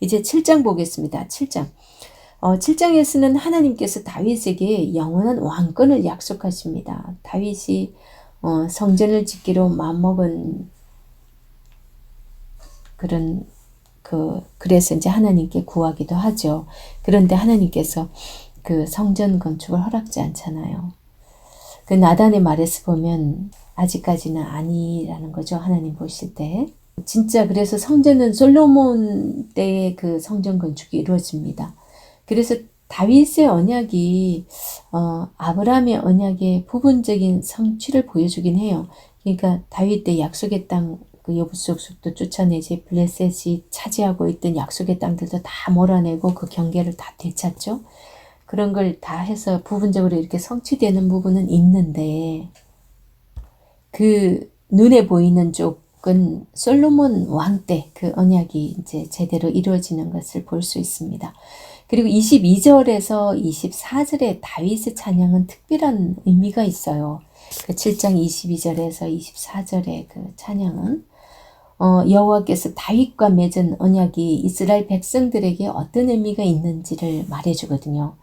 이제 7장 보겠습니다. 7장. 7장에서는 하나님께서 다윗에게 영원한 왕권을 약속하십니다. 다윗이 성전을 짓기로 마음먹은 그래서 이제 하나님께 구하기도 하죠. 그런데 하나님께서 그 성전 건축을 허락지 않잖아요. 그 나단의 말에서 보면 아직까지는 아니라는 거죠. 하나님 보실 때. 진짜 그래서 성전은 솔로몬 때의 그 성전 건축이 이루어집니다. 그래서 다윗의 언약이 아브라함의 언약의 부분적인 성취를 보여주긴 해요. 그러니까 다윗 때 약속의 땅, 그 여부수 족속도 쫓아내지, 블레셋이 차지하고 있던 약속의 땅들도 다 몰아내고 그 경계를 다 되찾죠. 그런 걸 다 해서 부분적으로 이렇게 성취되는 부분은 있는데, 그 눈에 보이는 쪽은 솔로몬 왕 때 그 언약이 이제 제대로 이루어지는 것을 볼 수 있습니다. 그리고 22절에서 24절의 다윗의 찬양은 특별한 의미가 있어요. 그 7장 22절에서 24절의 그 찬양은 여호와께서 다윗과 맺은 언약이 이스라엘 백성들에게 어떤 의미가 있는지를 말해주거든요.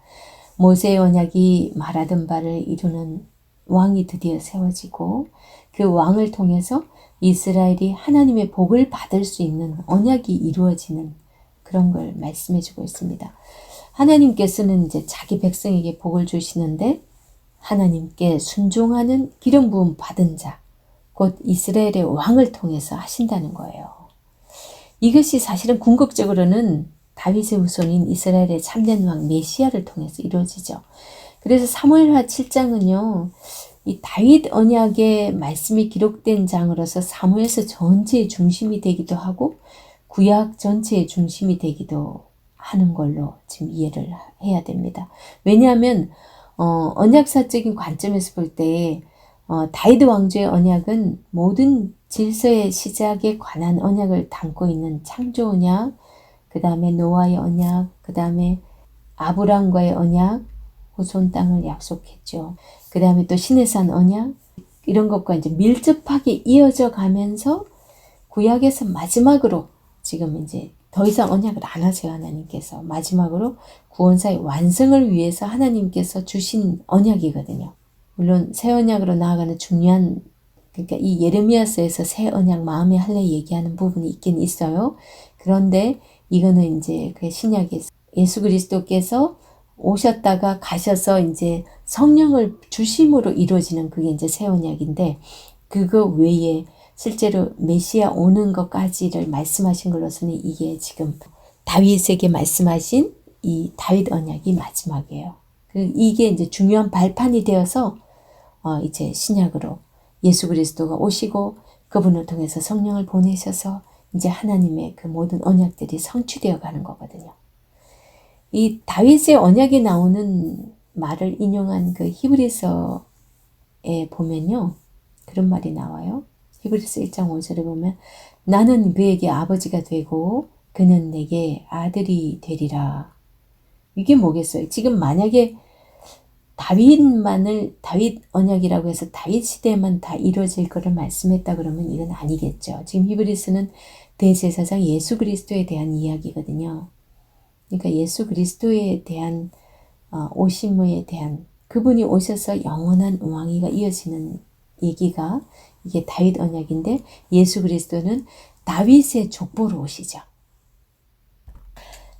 모세의 언약이 말하던 바를 이루는 왕이 드디어 세워지고 그 왕을 통해서 이스라엘이 하나님의 복을 받을 수 있는 언약이 이루어지는 그런 걸 말씀해주고 있습니다. 하나님께서는 이제 자기 백성에게 복을 주시는데 하나님께 순종하는 기름 부음 받은 자, 곧 이스라엘의 왕을 통해서 하신다는 거예요. 이것이 사실은 궁극적으로는 다윗의 후손인 이스라엘의 참된 왕 메시아를 통해서 이루어지죠. 그래서 사무엘하 7장은요. 이 다윗 언약의 말씀이 기록된 장으로서 사무엘서 전체의 중심이 되기도 하고 구약 전체의 중심이 되기도 하는 걸로 지금 이해를 해야 됩니다. 왜냐하면 언약사적인 관점에서 볼 때 다윗 왕조의 언약은 모든 질서의 시작에 관한 언약을 담고 있는 창조 언약, 그 다음에 노아의 언약, 그 다음에 아브람과의 언약, 후손 땅을 약속했죠. 그 다음에 또 시내산 언약, 이런 것과 이제 밀접하게 이어져 가면서 구약에서 마지막으로 지금 이제 더 이상 언약을 안 하세요. 하나님께서 마지막으로 구원사의 완성을 위해서 하나님께서 주신 언약이거든요. 물론 새 언약으로 나아가는 중요한, 그러니까 이 예레미야서에서 새 언약 마음의 할례 얘기하는 부분이 있긴 있어요. 그런데 이거는 이제 그 신약에서 예수 그리스도께서 오셨다가 가셔서 이제 성령을 주심으로 이루어지는 그게 이제 새 언약인데, 그거 외에 실제로 메시아 오는 것까지를 말씀하신 걸로서는 이게 지금 다윗에게 말씀하신 이 다윗 언약이 마지막이에요. 이게 이제 중요한 발판이 되어서 이제 신약으로 예수 그리스도가 오시고 그분을 통해서 성령을 보내셔서 이제 하나님의 그 모든 언약들이 성취되어 가는 거거든요. 이 다윗의 언약에 나오는 말을 인용한 그 히브리서에 보면요. 그런 말이 나와요. 히브리서 1장 5절에 보면 나는 그에게 아버지가 되고 그는 내게 아들이 되리라. 이게 뭐겠어요? 지금 만약에 다윗 언약이라고 해서 다윗 시대에만 다 이루어질 것을 말씀했다 그러면 이건 아니겠죠. 지금 히브리서는 대제사장 예수 그리스도에 대한 이야기거든요. 그러니까 예수 그리스도에 대한 오심에 대한 그분이 오셔서 영원한 왕위가 이어지는 얘기가 이게 다윗 언약인데 예수 그리스도는 다윗의 족보로 오시죠.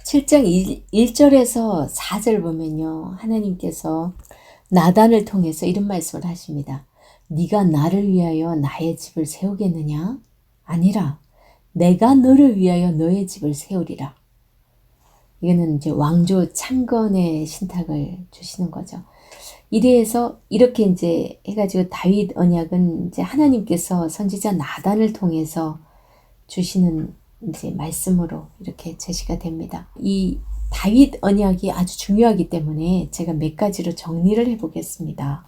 7장 1절에서 4절 보면요. 하나님께서 나단을 통해서 이런 말씀을 하십니다. 네가 나를 위하여 나의 집을 세우겠느냐? 아니라 내가 너를 위하여 너의 집을 세우리라. 이거는 이제 왕조 창건의 신탁을 주시는 거죠. 이래서 이렇게 이제 해가지고 다윗 언약은 이제 하나님께서 선지자 나단을 통해서 주시는 이제 말씀으로 이렇게 제시가 됩니다. 이 다윗 언약이 아주 중요하기 때문에 제가 몇 가지로 정리를 해보겠습니다.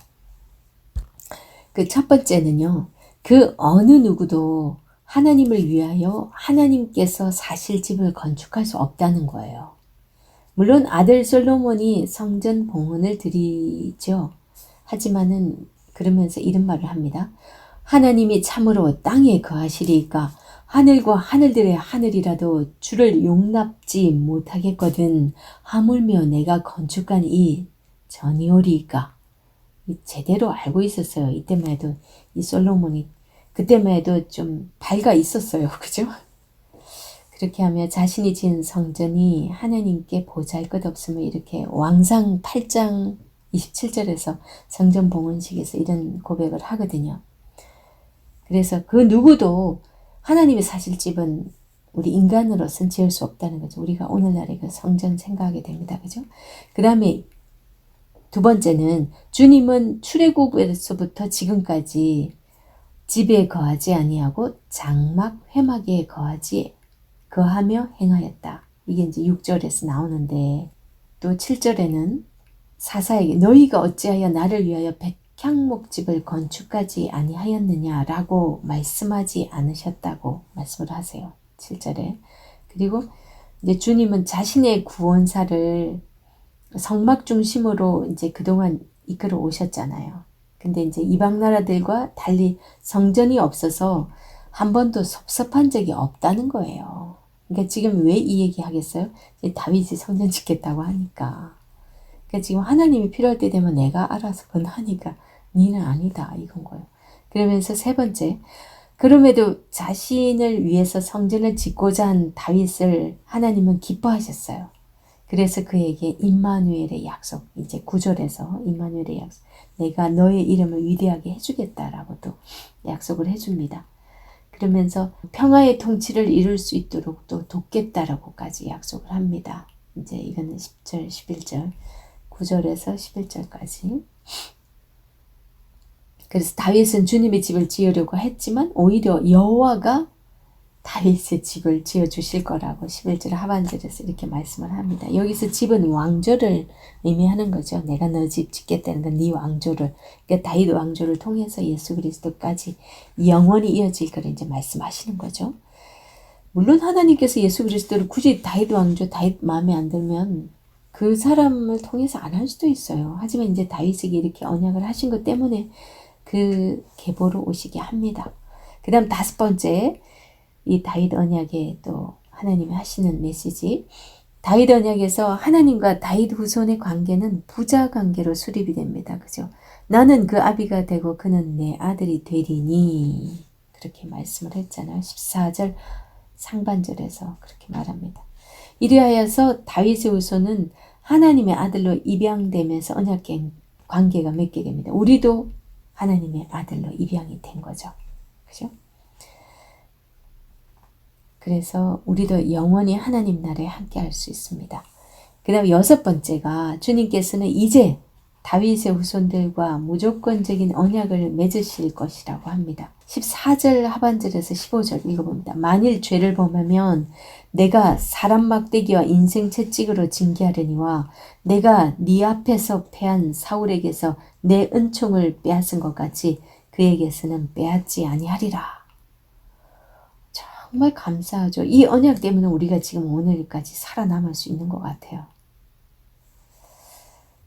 그 첫 번째는요. 그 어느 누구도 하나님을 위하여 하나님께서 사실 집을 건축할 수 없다는 거예요. 물론 아들 솔로몬이 성전 봉헌을 드리죠. 하지만은 그러면서 이런 말을 합니다. 하나님이 참으로 땅에 거하시리이까 하늘과 하늘들의 하늘이라도 주를 용납지 못하겠거든 하물며 내가 건축한 이 전이오리이까. 제대로 알고 있었어요. 이때만 해도 이 솔로몬이 그때만 해도 좀 밝아 있었어요. 그죠? 그렇게 하며 자신이 지은 성전이 하나님께 보잘것없음을 이렇게 왕상 8장 27절에서 성전 봉헌식에서 이런 고백을 하거든요. 그래서 그 누구도 하나님의 사실 집은 우리 인간으로서는 지을 수 없다는 거죠. 우리가 오늘날의 그 성전 생각하게 됩니다. 그죠? 그 다음에 두 번째는 주님은 출애굽에서부터 지금까지 집에 거하지 아니하고 장막 회막에 거하며 행하였다. 이게 이제 6절에서 나오는데 또 7절에는 사사에게 너희가 어찌하여 나를 위하여 백향목집을 건축하지 아니하였느냐라고 말씀하지 않으셨다고 말씀을 하세요. 7절에. 그리고 이제 주님은 자신의 구원사를 성막 중심으로 이제 그동안 이끌어 오셨잖아요. 근데 이제 이방 나라들과 달리 성전이 없어서 한 번도 섭섭한 적이 없다는 거예요. 그러니까 지금 왜 이 얘기 하겠어요? 다윗이 성전 짓겠다고 하니까. 그러니까 지금 하나님이 필요할 때 되면 내가 알아서 건하니까 니는 아니다 이건 거예요. 그러면서 세 번째, 그럼에도 자신을 위해서 성전을 짓고자 한 다윗을 하나님은 기뻐하셨어요. 그래서 그에게 임마누엘의 약속, 이제 9절에서 임마누엘의 약속, 내가 너의 이름을 위대하게 해주겠다라고 또 약속을 해줍니다. 그러면서 평화의 통치를 이룰 수 있도록 또 돕겠다라고까지 약속을 합니다. 이제 이거는 10절, 11절, 9절에서 11절까지. 그래서 다윗은 주님의 집을 지으려고 했지만 오히려 여호와가 다윗의 집을 지어주실 거라고 11절 하반절에서 이렇게 말씀을 합니다. 여기서 집은 왕조를 의미하는 거죠. 내가 너 집 짓겠다는 건 네 왕조를, 그러니까 다윗 왕조를 통해서 예수 그리스도까지 영원히 이어질 거를 이제 말씀하시는 거죠. 물론 하나님께서 예수 그리스도를 굳이 다윗 왕조, 다윗 마음에 안 들면 그 사람을 통해서 안 할 수도 있어요. 하지만 이제 다윗에게 이렇게 언약을 하신 것 때문에 그 계보로 오시게 합니다. 그 다음 다섯 번째, 이 다윗 언약에 또 하나님이 하시는 메시지, 다윗 언약에서 하나님과 다윗 후손의 관계는 부자 관계로 수립이 됩니다. 그죠? 나는 그 아비가 되고 그는 내 아들이 되리니 그렇게 말씀을 했잖아요. 14절 상반절에서 그렇게 말합니다. 이리하여서 다윗의 후손은 하나님의 아들로 입양되면서 언약 관계가 맺게 됩니다. 우리도 하나님의 아들로 입양이 된 거죠. 그죠? 그래서 우리도 영원히 하나님 나라에 함께 할 수 있습니다. 그 다음 여섯 번째가 주님께서는 이제 다윗의 후손들과 무조건적인 언약을 맺으실 것이라고 합니다. 14절 하반절에서 15절 읽어봅니다. 만일 죄를 범하면 내가 사람 막대기와 인생 채찍으로 징계하려니와 내가 네 앞에서 패한 사울에게서 내 은총을 빼앗은 것 같이 그에게서는 빼앗지 아니하리라. 정말 감사하죠. 이 언약 때문에 우리가 지금 오늘까지 살아남을 수 있는 것 같아요.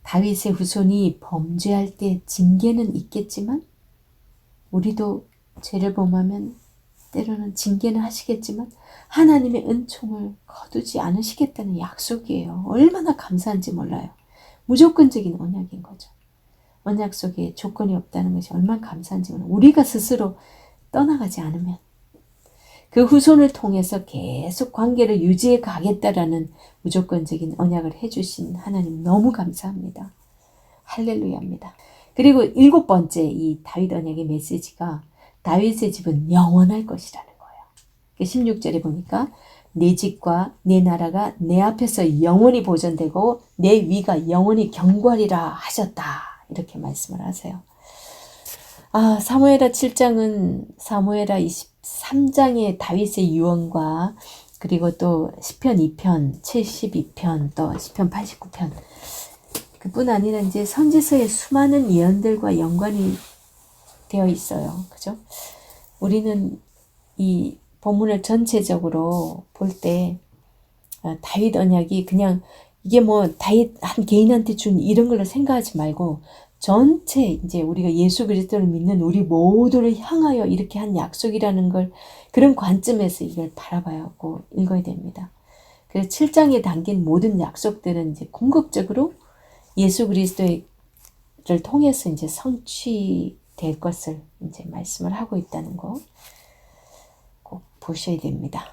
다윗의 후손이 범죄할 때 징계는 있겠지만 우리도 죄를 범하면 때로는 징계는 하시겠지만 하나님의 은총을 거두지 않으시겠다는 약속이에요. 얼마나 감사한지 몰라요. 무조건적인 언약인 거죠. 언약 속에 조건이 없다는 것이 얼마나 감사한지 몰라요. 우리가 스스로 떠나가지 않으면 그 후손을 통해서 계속 관계를 유지해 가겠다라는 무조건적인 언약을 해주신 하나님 너무 감사합니다. 할렐루야입니다. 그리고 일곱 번째 이 다윗 언약의 메시지가 다윗의 집은 영원할 것이라는 거예요. 16절에 보니까 내 집과 내 나라가 내 앞에서 영원히 보존되고 내 위가 영원히 경고하리라 하셨다. 이렇게 말씀을 하세요. 사무엘하 7장은 사무엘하 23장의 다윗의 유언과 그리고 또 시편 2편, 72편, 또 시편 89편 그뿐 아니라 이제 선지서의 수많은 예언들과 연관이 되어 있어요. 그죠? 우리는 이 본문을 전체적으로 볼 때 다윗 언약이 그냥 이게 뭐 다윗 한 개인한테 준 이런 걸로 생각하지 말고 전체 이제 우리가 예수 그리스도를 믿는 우리 모두를 향하여 이렇게 한 약속이라는 걸 그런 관점에서 이걸 바라봐야 하고 읽어야 됩니다. 그래서 7장에 담긴 모든 약속들은 이제 궁극적으로 예수 그리스도를 통해서 이제 성취될 것을 이제 말씀을 하고 있다는 거 꼭 보셔야 됩니다.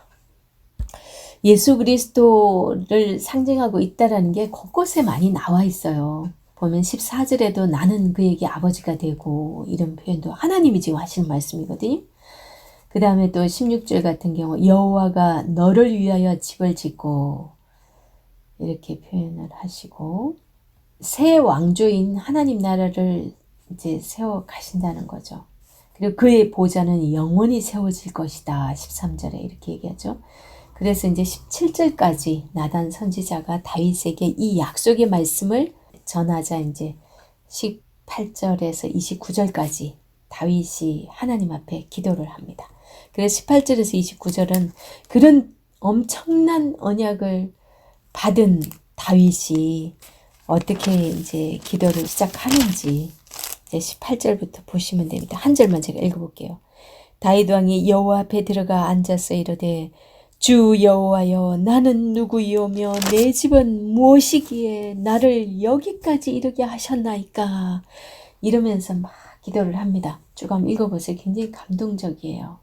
예수 그리스도를 상징하고 있다라는 게 곳곳에 많이 나와 있어요. 보면 14절에도 나는 그에게 아버지가 되고 이런 표현도 하나님이 지금 하시는 말씀이거든요. 그 다음에 또 16절 같은 경우 여호와가 너를 위하여 집을 짓고 이렇게 표현을 하시고 새 왕조인 하나님 나라를 이제 세워 가신다는 거죠. 그리고 그의 보좌는 영원히 세워질 것이다. 13절에 이렇게 얘기하죠. 그래서 이제 17절까지 나단 선지자가 다윗에게 이 약속의 말씀을 전하자 이제 18절에서 29절까지 다윗이 하나님 앞에 기도를 합니다. 그래서 18절에서 29절은 그런 엄청난 언약을 받은 다윗이 어떻게 이제 기도를 시작하는지 이제 18절부터 보시면 됩니다. 한 절만 제가 읽어볼게요. 다윗 왕이 여호와 앞에 들어가 앉아서 이르되 주 여호와여 나는 누구이오며 내 집은 무엇이기에 나를 여기까지 이르게 하셨나이까 이러면서 막 기도를 합니다. 쭉 한번 읽어보세요. 굉장히 감동적이에요.